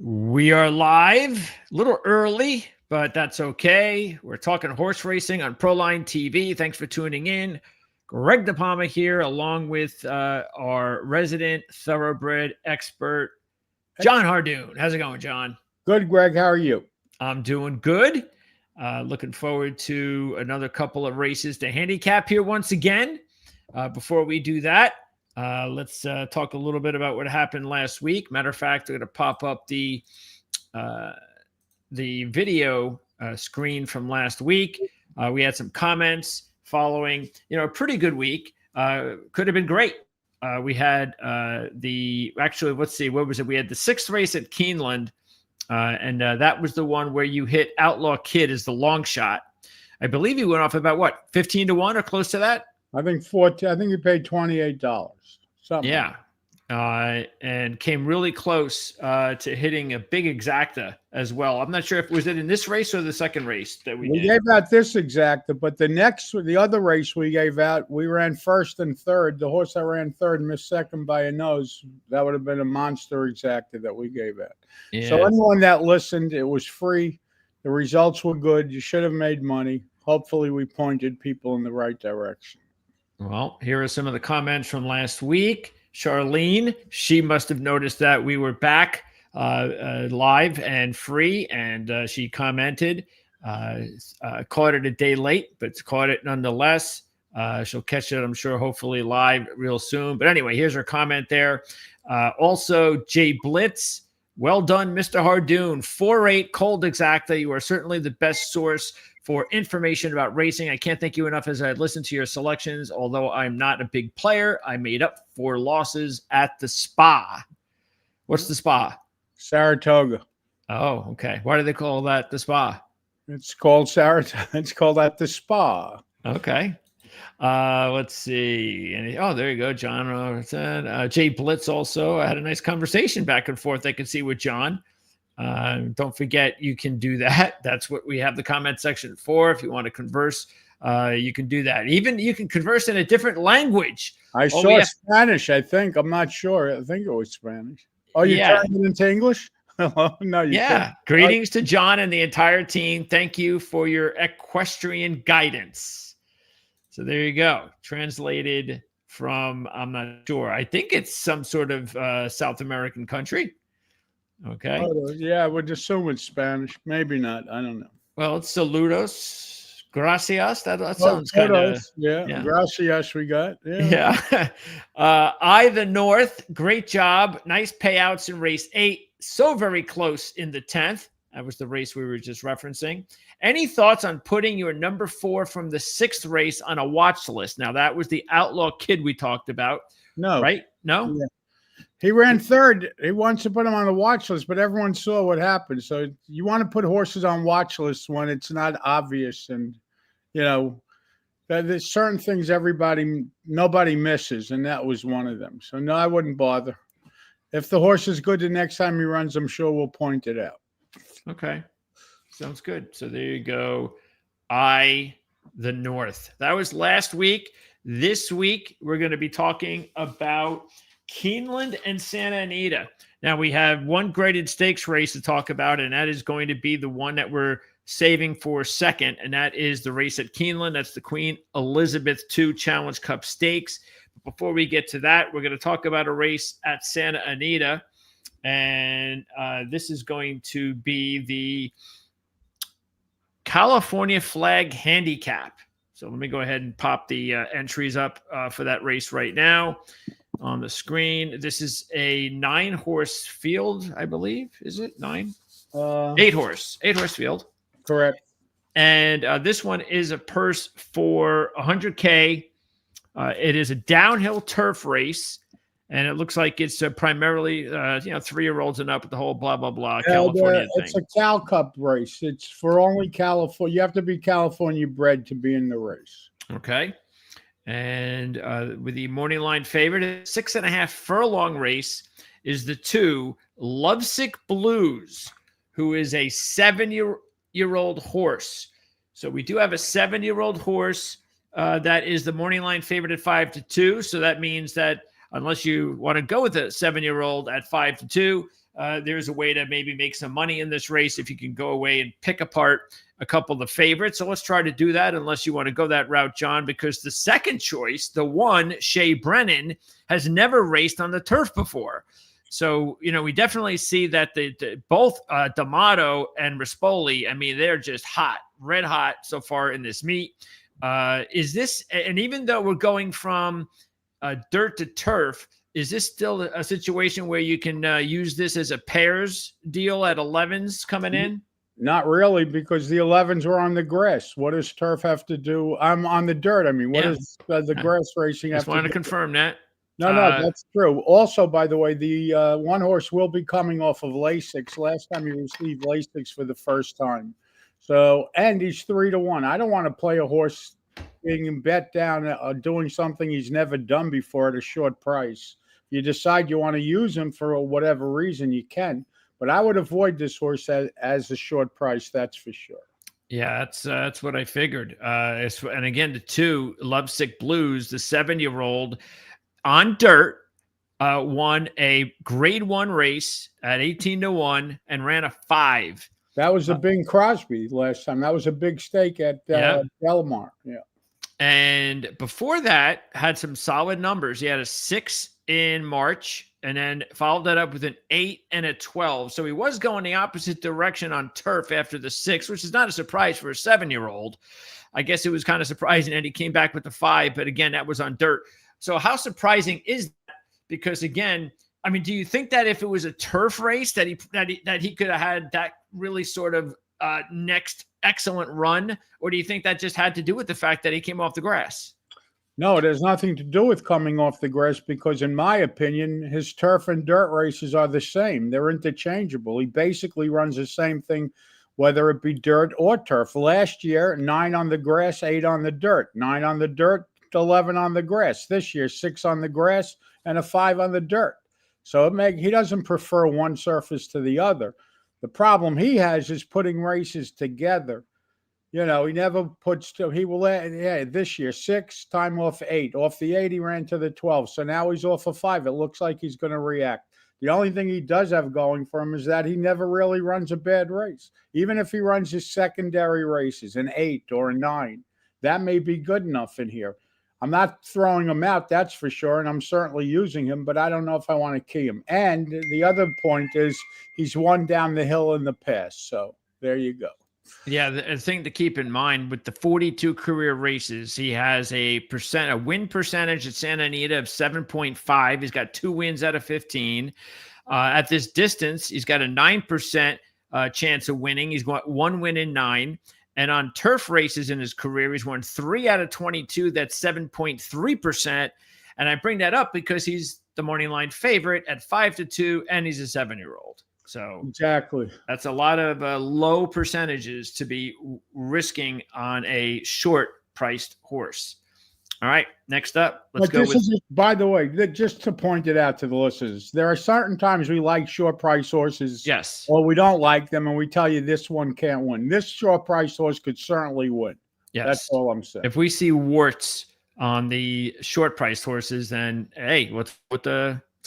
We are live, a little early, but that's okay. We're talking horse racing on Proline TV. Thanks for tuning in. Greg DePalma here, along with our resident thoroughbred expert, Jon Hardoon. How's it going, John? Good, Greg. How are you? I'm doing good. Looking forward to another couple of races to handicap here once again. Before we do that, let's talk a little bit about what happened last week. Matter of fact, we're going to pop up the video screen from last week. We had some comments following, a pretty good week. Could have been great. We had let's see, what was it? We had the sixth race at Keeneland, and that was the one where you hit Outlaw Kid as the long shot. I believe he went off about 15-1 or close to that. I think 14. I think he paid $28. Something. Yeah. And came really close to hitting a big exacta as well. I'm not sure if was it in this race or the second race that we did. gave out this exacta, but the other race we gave out, we ran first and third. The horse that ran third missed second by a nose. That would have been a monster exacta that we gave out. Yeah. So anyone that listened, it was free. The results were good. You should have made money. Hopefully we pointed people in the right direction. Well, here are some of the comments from last week. Charlene, she must have noticed that we were back live and free, and she commented, caught it a day late, but caught it nonetheless. She'll catch it, I'm sure, hopefully live real soon. But anyway, here's her comment there. Also, Jay Blitz, well done, Mr. Hardoon. 4-8 cold exacta. You are certainly the best source for information about racing. I can't thank you enough as I listened to your selections. Although I'm not a big player, I made up for losses at the spa. What's the spa? Saratoga. Oh, okay. Why do they call that the spa? It's called Saratoga. It's called at the spa. Okay. Let's see. There you go, John Robertson. Jay Blitz also. I had a nice conversation back and forth. I could see with John. Don't forget, you can do that. That's what we have the comment section for. If you want to converse, you can do that. Even you can converse in a different language. I saw Spanish, I think. I'm not sure. I think it was Spanish. Oh, you turned it into English? No, you can't. Greetings to John and the entire team. Thank you for your equestrian guidance. So there you go. Translated from, I'm not sure. I think it's some sort of South American country. Okay. I would assume it's Spanish. Maybe not. I don't know. Well, it's saludos. Gracias. That sounds kind of. Yeah. Gracias we got. Yeah. I the North. Great job. Nice payouts in race 8. So very close in the 10th. That was the race we were just referencing. Any thoughts on putting your number 4 from the 6th race on a watch list? Now, that was the Outlaw Kid we talked about. No. Right? No? Yeah. He ran third. He wants to put him on the watch list, but everyone saw what happened. So you want to put horses on watch lists when it's not obvious. And, there's certain things nobody misses, and that was one of them. So, no, I wouldn't bother. If the horse is good the next time he runs, I'm sure we'll point it out. Okay. Sounds good. So there you go. I the North. That was last week. This week, we're going to be talking about Keeneland and Santa Anita. Now, we have one graded stakes race to talk about, and that is going to be the one that we're saving for second, and that is the race at Keeneland. That's the Queen Elizabeth II Challenge Cup Stakes. Before we get to that, we're going to talk about a race at Santa Anita, and this is going to be the California Flag Handicap. So let me go ahead and pop the entries up for that race right now on the screen. This is a 9-horse field, I believe. Is it 9? 8-horse field. Correct. And this one is a purse for $100K. It is a downhill turf race, and it looks like it's primarily 3-year-olds and up with the whole blah blah blah California thing. It's a Cal Cup race. It's for only California. You have to be California bred to be in the race. Okay. And with the morning line favorite, 6.5 furlong race is the 2 Lovesick Blues, who is a 7-year-old horse. So we do have a 7-year-old horse that is the morning line favorite at 5-2. So that means that unless you want to go with a 7-year-old at 5-2, there's a way to maybe make some money in this race if you can go away and pick apart a couple of the favorites. So let's try to do that, unless you want to go that route, John, because the second choice, the one, Shea Brennan, has never raced on the turf before. So, we definitely see that both D'Amato and Rispoli, I mean, they're just hot, red hot so far in this meet. Is this, and even though we're going from dirt to turf, is this still a situation where you can use this as a pairs deal at 11s coming in? Not really, because the 11s were on the grass. What does turf have to do? I'm on the dirt. I mean, what does the grass racing have to do? Just wanted to confirm that. No, that's true. Also, by the way, the one horse will be coming off of Lasix. Last time he received Lasix for the first time. So, and he's 3-1. I don't want to play a horse being bet down doing something he's never done before at a short price. If you decide you want to use him for whatever reason, you can. But I would avoid this horse as a short price, that's for sure. Yeah, that's what I figured. And again, the 2, Lovesick Blues, the 7-year-old on dirt, won a grade 1 race at 18-1 and ran a 5. That was a Bing Crosby last time. That was a big stake at Delmar. Yeah. And before that, had some solid numbers. He had a 6 in March, and then followed that up with an 8 and a 12. So he was going the opposite direction on turf after the 6, which is not a surprise for a 7-year-old. I guess it was kind of surprising that he came back with the 5, but again, that was on dirt. So how surprising is that? Because again, I mean, do you think that if it was a turf race that he could have had that really sort of next excellent run, or do you think that just had to do with the fact that he came off the grass? No, it has nothing to do with coming off the grass, because in my opinion, his turf and dirt races are the same. They're interchangeable. He basically runs the same thing, whether it be dirt or turf. Last year, 9 on the grass, 8 on the dirt. 9 on the dirt, 11 on the grass. This year, 6 on the grass and a 5 on the dirt. So he doesn't prefer one surface to the other. The problem he has is putting races together. He never puts this year 6, time off 8. Off the 8, he ran to the 12. So now he's off of 5. It looks like he's going to react. The only thing he does have going for him is that he never really runs a bad race. Even if he runs his secondary races, an 8 or a 9, that may be good enough in here. I'm not throwing him out, that's for sure, and I'm certainly using him, but I don't know if I want to key him. And the other point is he's won down the hill in the past. So there you go. Yeah, the thing to keep in mind with the 42 career races, he has a win percentage at Santa Anita of 7.5. He's got 2 wins out of 15. At this distance, he's got a 9% chance of winning. He's got 1 win in 9. And on turf races in his career, he's won 3 out of 22. That's 7.3%. And I bring that up because he's the morning line favorite at 5-2, and he's a 7-year-old. So exactly, that's a lot of low percentages to be risking on a short-priced horse. All right, next up, let's go with. By the way, just to point it out to the listeners, there are certain times we like short-price horses, yes, or we don't like them, and we tell you this one can't win. This short-price horse could certainly win. Yes, that's all I'm saying. If we see warts on the short-priced horses, then hey, let's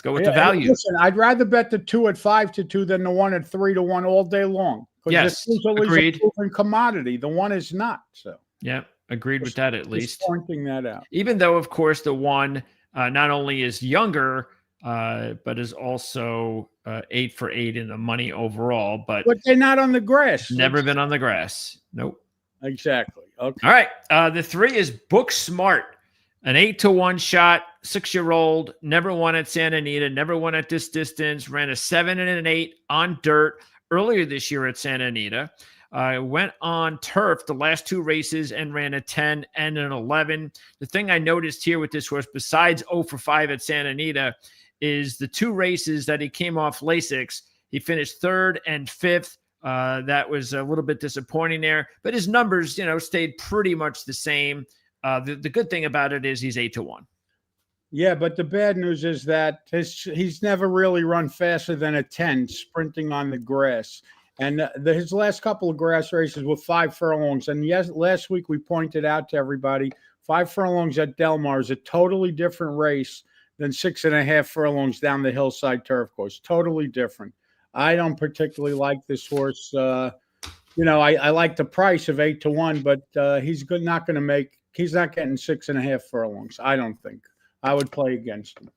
go with the value. Listen, I'd rather bet the 2 at 5-2 than the 1 at 3-1 all day long. Yes, this is always a proven commodity. The 1 is not. So yeah, agreed with that at least. Pointing that out. Even though, of course, the 1 not only is younger, but is also 8 for 8 in the money overall. But they're not on the grass. Never been on the grass. Nope. Exactly. Okay. All right. The 3 is Book Smart. An 8-1 shot, 6-year-old, never won at Santa Anita, never won at this distance, ran a 7 and an 8 on dirt earlier this year at Santa Anita. Went on turf the last 2 races and ran a 10 and an 11. The thing I noticed here with this horse, besides 0 for 5 at Santa Anita, is the 2 races that he came off Lasix. He finished 3rd and 5th. That was a little bit disappointing there, but his numbers, stayed pretty much the same. The good thing about it is he's 8-1. Yeah, but the bad news is that he's never really run faster than a 10 sprinting on the grass. And his last couple of grass races were 5 furlongs. And yes, last week we pointed out to everybody, 5 furlongs at Delmar is a totally different race than 6.5 furlongs down the hillside turf course. Totally different. I don't particularly like this horse. I like the price of 8-1, but he's not getting 6.5 furlongs. I don't think. I would play against him.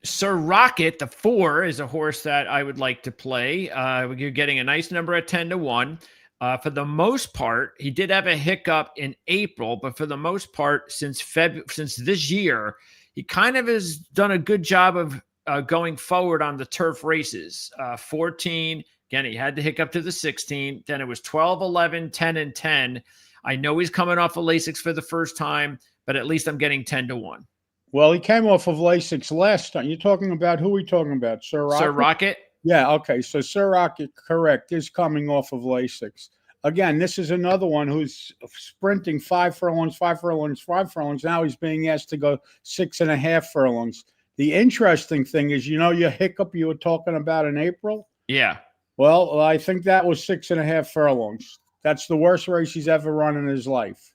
Sir Rocket, the 4, is a horse that I would like to play. You're getting a nice number at 10-1. For the most part, he did have a hiccup in April, but for the most part, since this year, he kind of has done a good job of going forward on the turf races. 14, again, he had the hiccup to the 16. Then it was 12, 11, 10, and 10. I know he's coming off of Lasix for the first time, but at least I'm getting 10-1. Well, he came off of Lasix last time. You're talking about who are we talking about? Sir Rocket? Sir Rocket? Yeah, okay. So Sir Rocket, correct, is coming off of Lasix. Again, this is another one who's sprinting 5 furlongs, 5 furlongs, 5 furlongs. Now he's being asked to go 6.5 furlongs. The interesting thing is, your hiccup you were talking about in April? Yeah. Well, I think that was 6.5 furlongs. That's the worst race he's ever run in his life.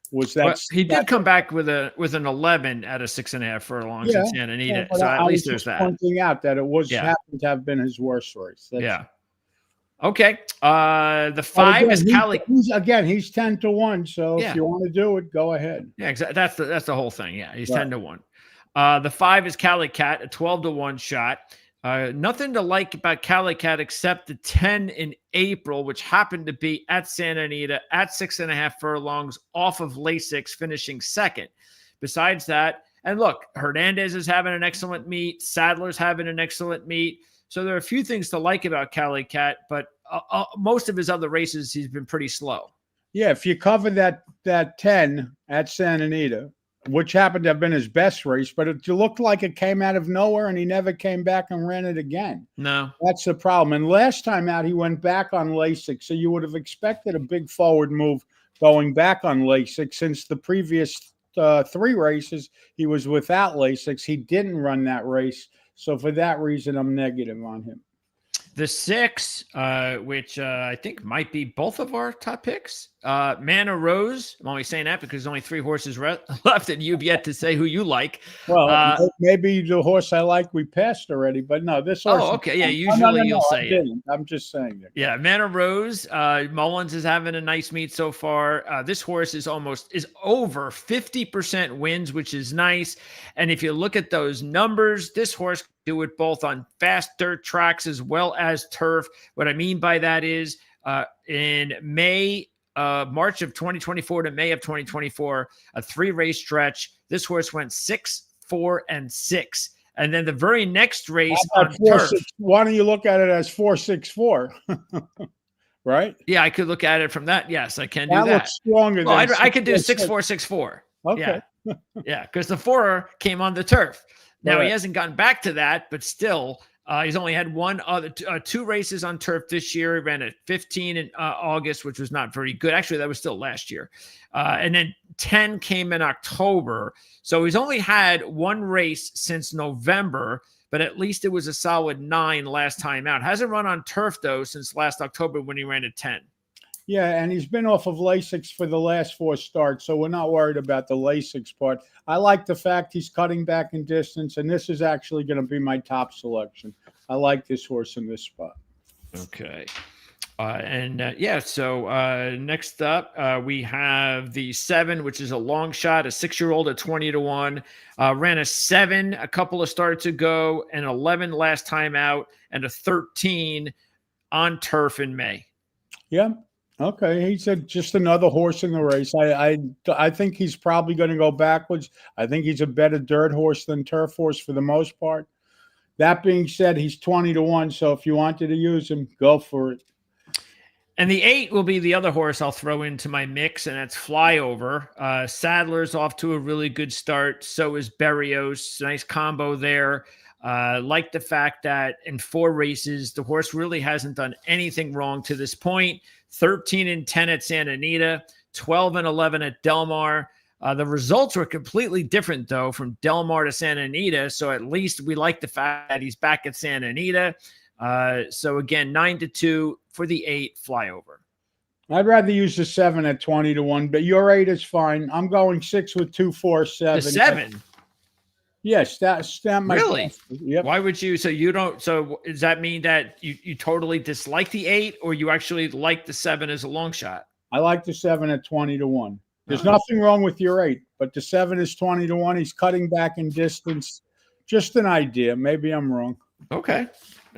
He did come back with an 11 at a 6.5 furlongs in Santa Anita. Yeah, so at least there's that. Pointing out that it happened to have been his worst race. Okay. The 5 is Cali. He's 10-1. So if you want to do it, go ahead. Yeah, exactly. That's the whole thing. Yeah, he's 10-1. The 5 is Cali Cat, a 12-1 shot. Nothing to like about Cali Cat except the 10 in April, which happened to be at Santa Anita at 6.5 furlongs off of Lasix, finishing second. Besides that, and look, Hernandez is having an excellent meet. Sadler's having an excellent meet. So there are a few things to like about Cali Cat, but most of his other races, he's been pretty slow. Yeah, if you cover that 10 at Santa Anita, which happened to have been his best race, but it looked like it came out of nowhere and he never came back and ran it again. No. That's the problem. And last time out, he went back on Lasix. So you would have expected a big forward move going back on Lasix since the previous 3 races, he was without Lasix. He didn't run that race. So for that reason, I'm negative on him. The 6, which I think might be both of our top picks, Mana Rose. I'm only saying that because there's only 3 horses left, and you've yet to say who you like. Well, maybe the horse I like we passed already, but no, this horse. Oh, okay, yeah. Usually you'll say it. I'm just saying it. Yeah, Mana Rose. Mullins is having a nice meet so far. This horse is over 50% wins, which is nice. And if you look at those numbers, this horse do it both on fast dirt tracks as well as turf. What I mean by that is in March of 2024 to May of 2024, a 3-race stretch, this horse went 6, 4, and 6. And then the very next race on turf. Why don't you look at it as 4, 6, 4? Right? Yeah, I could look at it from that. Yes, I can do that. That looks stronger than I could do 6, 4, 6, 4. Okay. Yeah, because the 4 came on the turf. Now, Right. He hasn't gotten back to that, but still, he's only had 2 races on turf this year. He ran at 15 in August, which was not very good. Actually, that was still last year. And then 10 came in October. So he's only had 1 race since November, but at least it was a solid 9 last time out. Hasn't run on turf, though, since last October when he ran at 10. Yeah, and he's been off of Lasix for the last 4 starts, so we're not worried about the Lasix part. I like the fact he's cutting back in distance, and this is actually going to be my top selection. I like this horse in this spot. Okay. So next up, we have the 7, which is a long shot, a 6-year-old at 20-1. Ran a 7 a couple of starts ago, an 11 last time out, and a 13 on turf in May. Yeah. Okay, he's just another horse in the race. I think he's probably going to go backwards. I think he's a better dirt horse than turf horse for the most part. That being said, he's 20-1, so if you wanted to use him, go for it. And the 8 will be the other horse I'll throw into my mix, and that's Flyover. Sadler's off to a really good start. So is Berrios. Nice combo there. Like the fact that in 4 races, the horse really hasn't done anything wrong to this point. 13-10 at Santa Anita, 12-11 at Del Mar. The results were completely different, though, from Del Mar to Santa Anita. So at least we like the fact that he's back at Santa Anita. So again, 9-2 for the 8 Flyover. I'd rather use the 7 at 20-1, but your 8 is fine. I'm going 6 with 2, 4, 7. The 7. Yes, stamp my Really? Yep. Why would you? So you don't. So does that mean that you totally dislike the 8, or you actually like the 7 as a long shot? I like the 7 at 20-1. There's Oh, nothing wrong with your 8, but the 7 is 20-1. He's cutting back in distance. Just an idea. Maybe I'm wrong. okay.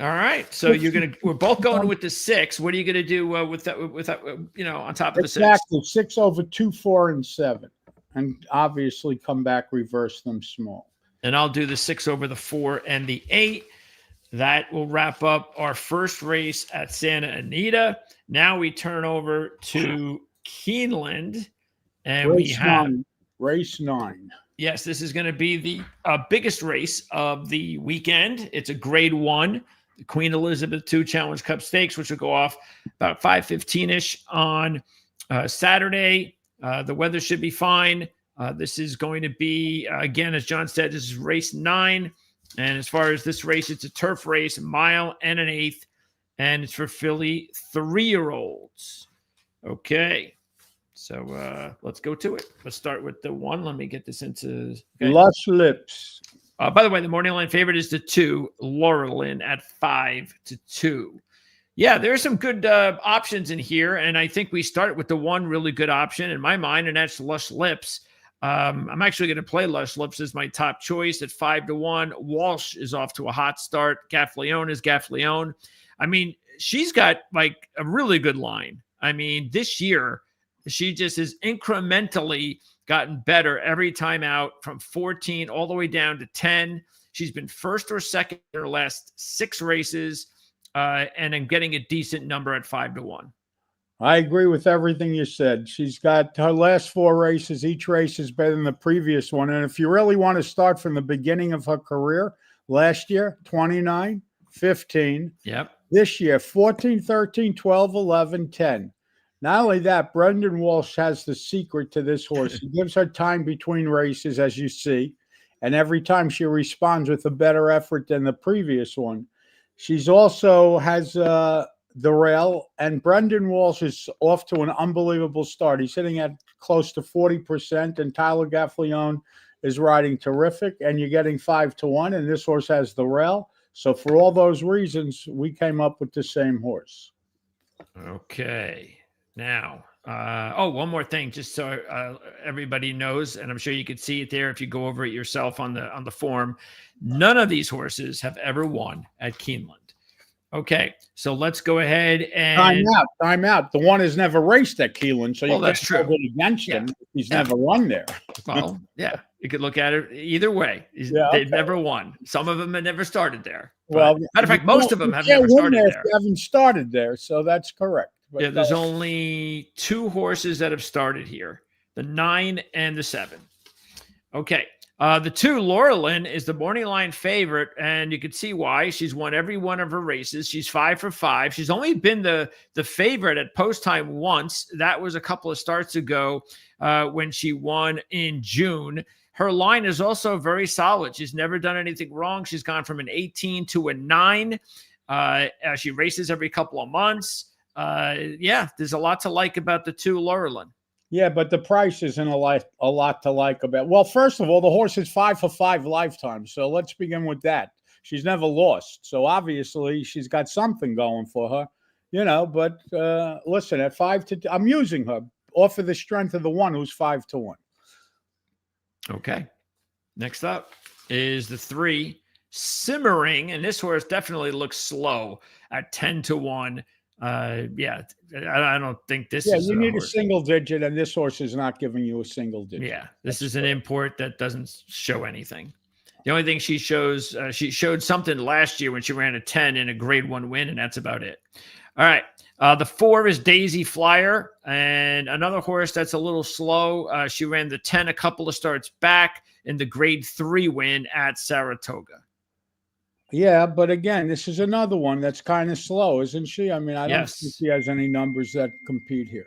All right. So we're both going with the 6. What are you gonna do with that? With that, on top of the 6? Exactly. 6 over 2, 4, and 7. And obviously come back, reverse them small. And I'll do the 6 over the 4 and the 8. That will wrap up our first race at Santa Anita. Now we turn over to Keeneland, and we have race 9. Yes, this is going to be the biggest race of the weekend. It's a Grade 1, the Queen Elizabeth II Challenge Cup Stakes, which will go off about 5:15-ish on Saturday. The weather should be fine. This is going to be, again, as John said, this is race 9. And as far as this race, it's a turf race, 1 mile and an eighth, and it's for filly 3-year-olds. Okay. So let's go to it. Let's start with the 1. Let me get this into Lush Lips. By the way, the morning line favorite is the 2, Laurelin at 5-2. Yeah, there are some good options in here, and I think we start with the 1 really good option in my mind, and that's Lush Lips. I'm actually going to play Lush Lips as my top choice at 5-1. Walsh is off to a hot start. Gaffleone is Gaffleone. I mean, she's got like a really good line. I mean, this year, she just has incrementally gotten better every time out, from 14 all the way down to 10. She's been first or second in her last 6 races, and I'm getting a decent number at 5-1. I agree with everything you said. She's got her last 4 races. Each race is better than the previous one. And if you really want to start from the beginning of her career, last year, 29, 15. Yep. This year, 14, 13, 12, 11, 10. Not only that, Brendan Walsh has the secret to this horse. He gives her time between races, as you see, and every time she responds with a better effort than the previous one. She's also has the rail, and Brendan Walsh is off to an unbelievable start. He's sitting at close to 40%, and Tyler Gaffleone is riding terrific, and you're getting 5-1, and this horse has the rail. So for all those reasons, we came up with the same horse. Okay. Now, one more thing, just so everybody knows, and I'm sure you could see it there if you go over it yourself on the form. None of these horses have ever won at Keeneland. Okay, so let's go ahead and time out. The 1 has never raced at Keeneland, so that's true. Against him. He's never won there. Well, yeah, you could look at it either way. They've never won. Some of them have never started there. Well, matter of fact, most of them have never started there. They haven't started there, so that's correct. But yeah, there's only 2 horses that have started here, the 9 and the 7. Okay. The 2, Laurelin, is the morning line favorite, and you can see why. She's won every one of her races. She's 5 for 5. She's only been the favorite at post time once. That was a couple of starts ago when she won in June. Her line is also very solid. She's never done anything wrong. She's gone from an 18 to a 9. She races every couple of months. There's a lot to like about the 2, Laurelin. Yeah, but the price isn't a lot to like about. Well, first of all, the horse is 5 for 5 lifetime. So let's begin with that. She's never lost. So obviously she's got something going for her, but listen, at 5-2, I'm using her off of the strength of the 1 who's 5-1. Okay. Next up is the 3, Simmering. And this horse definitely looks slow at 10-1. I don't think this is. You need a single digit, and this horse is not giving you a single digit. Yeah, this is an import that doesn't show anything. The only thing she shows, she showed something last year when she ran a 10 in a Grade 1 win, and that's about it. All right. The 4 is Daisy Flyer, and another horse that's a little slow. She ran the 10 a couple of starts back in the Grade 3 win at Saratoga. Yeah, but again, this is another one that's kind of slow, isn't she? I mean, I don't think she has any numbers that compete here.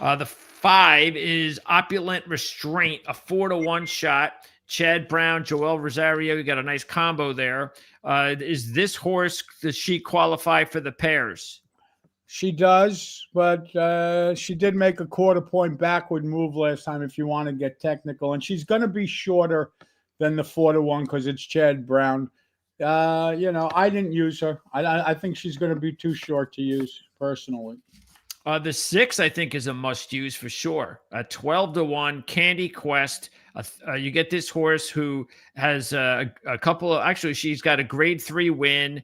The 5 is Opulent Restraint, a 4-1 shot. Chad Brown, Joel Rosario, you got a nice combo there. Is this horse, does she qualify for the pairs? She does, but she did make a 1/4 point backward move last time if you want to get technical. And she's going to be shorter than the 4-1 because it's Chad Brown. I didn't use her. I think she's going to be too short to use personally. The 6, I think, is a must use for sure. 12-1 Candy Quest. You get this horse who has a couple of, actually, she's got a grade 3 win.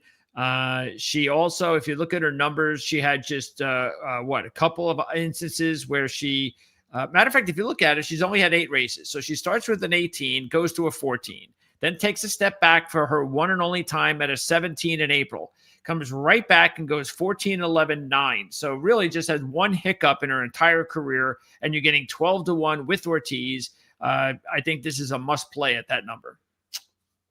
She also, if you look at her numbers, she had just a couple of instances where she, matter of fact, if you look at it, she's only had 8 races. So she starts with an 18, goes to a 14, then takes a step back for her one and only time at a 17 in April, comes right back and goes 14, 11, 9. So really just has one hiccup in her entire career, and you're getting 12-1 with Ortiz. I think this is a must play at that number.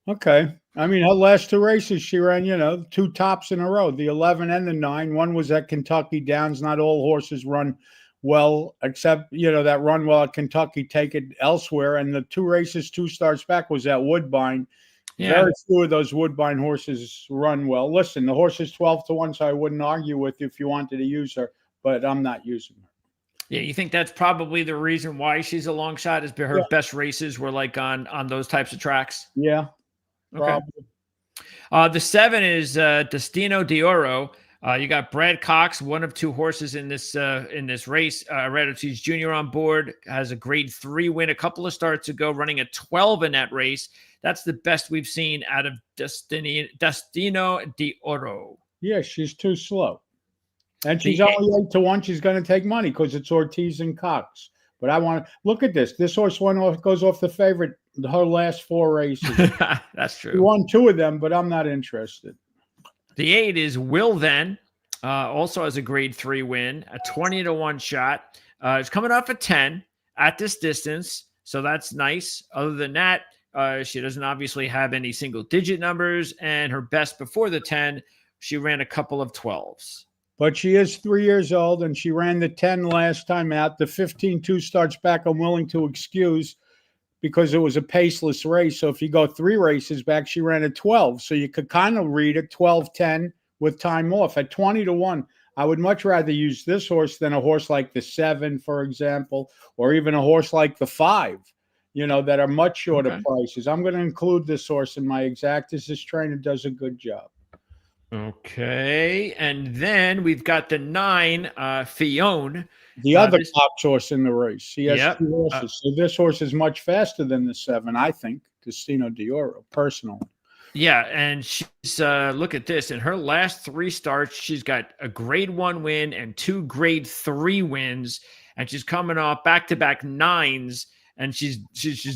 Okay. I mean, her last 2 races, she ran, 2 tops in a row, the 11 and the 9. One was at Kentucky Downs. Not all horses run well, except, that run well at Kentucky, take it elsewhere. And the 2 races, 2 starts back was at Woodbine. Yeah. Very few of those Woodbine horses run well. Listen, the horse is 12-1, so I wouldn't argue with you if you wanted to use her, but I'm not using her. Yeah, you think that's probably the reason why she's a long shot, is her best races were like on those types of tracks? Yeah. Okay. The 7 is Destino d'Oro. You got Brad Cox, one of 2 horses in this race. Red Ortiz Jr. on board, has a grade 3 win a couple of starts ago, running a 12 in that race. That's the best we've seen out of Destino d'Oro. Yeah, she's too slow. And she's only 8-1. She's going to take money because it's Ortiz and Cox. But I want to look at this. This horse goes off the favorite her last 4 races. That's true. She won 2 of them, but I'm not interested. The 8 is Will Then. Also has a grade 3 win, a 20-1 shot. It's coming off a 10 at this distance, so that's nice. Other than that, she doesn't obviously have any single-digit numbers, and her best before the 10, she ran a couple of 12s. But she is 3 years old, and she ran the 10 last time out. The 15-2 starts back, I'm willing to excuse, because it was a paceless race. So if you go 3 races back, she ran a 12. So you could kind of read it 12-10 with time off. At 20-1, I would much rather use this horse than a horse like the 7, for example, or even a horse like the 5, that are much shorter prices. I'm going to include this horse in my exactas. This trainer does a good job. Okay. And then we've got the 9, Fione. The other top horse in the race. He has 2 horses. So this horse is much faster than the 7, I think, Destino d'Oro, personally. Yeah, and she's look at this. In her last 3 starts, she's got a grade 1 win and 2 grade 3 wins, and she's coming off back-to-back 9s, and she's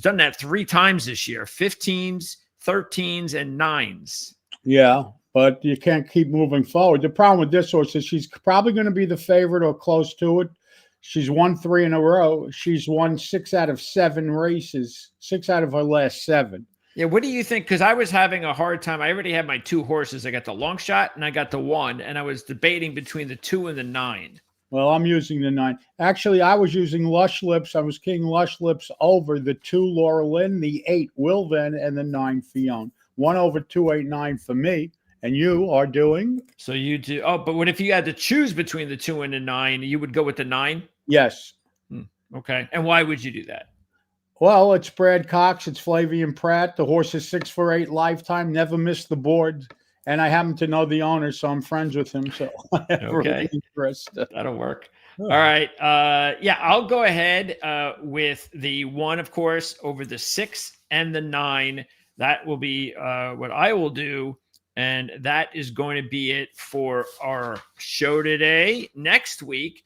done that 3 times this year: 15s, 13s, and 9s. Yeah, but you can't keep moving forward. The problem with this horse is she's probably going to be the favorite or close to it. She's won 3 in a row. She's won 6 out of 7 races, 6 out of her last 7. Yeah, what do you think? Because I was having a hard time. I already had my 2 horses. I got the long shot and I got the 1, and I was debating between the 2 and the 9. Well, I'm using the 9. Actually, I was using Lush Lips. I was king Lush Lips over the 2 Laura Lynn, the 8 Will Then, and the 9 Fione. 1 over 289 for me. And you are doing? So you do. Oh, but what if you had to choose between the 2 and the 9? You would go with the 9? Yes. Okay. And why would you do that? Well, it's Brad Cox. It's Flavian Pratt. The horse is 6 for 8 lifetime. Never missed the board. And I happen to know the owner, so I'm friends with him. So I have okay. interest. That'll work. Oh. All right. I'll go ahead with the 1, of course, over the 6 and the 9. That will be what I will do. And that is going to be it for our show today. Next week,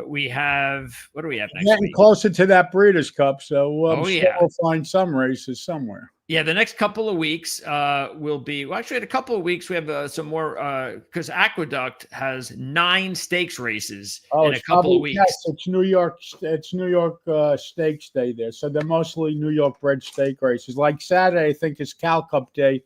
we have, what do we have next week? Getting closer to that Breeders' Cup, so we'll find some races somewhere. Yeah, the next couple of weeks will be, well, actually, in a couple of weeks, we have some more, because Aqueduct has 9 stakes races in a couple of weeks. Yes, it's New York Stakes Day there. So they're mostly New York bred stake races. Like Saturday, I think, is Cal Cup Day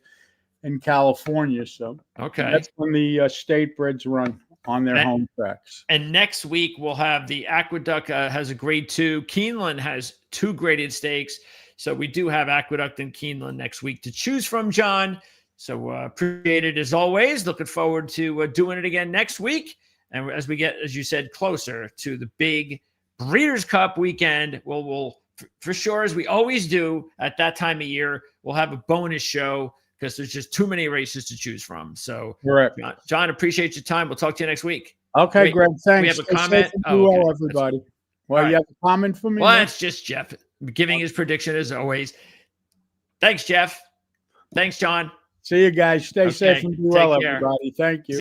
in California. So that's when the state breds run on their home tracks. And next week, we'll have the Aqueduct has a grade 2. Keeneland has 2 graded stakes. So we do have Aqueduct and Keeneland next week to choose from, John. So appreciate it as always. Looking forward to doing it again next week. And as we get, as you said, closer to the big Breeders' Cup weekend, we'll for sure, as we always do at that time of year, we'll have a bonus show because there's just too many races to choose from. So, correct. John, appreciate your time. We'll talk to you next week. Okay, Wait, Greg. Thanks. we have a Stay comment. safe and Oh, do okay. well, everybody. Well, right. you have a comment for me? Well, man? it's just Jeff giving his prediction as always. Thanks, Jeff. Thanks, John. See you guys. Stay safe and do well, Take care. everybody. Thank you.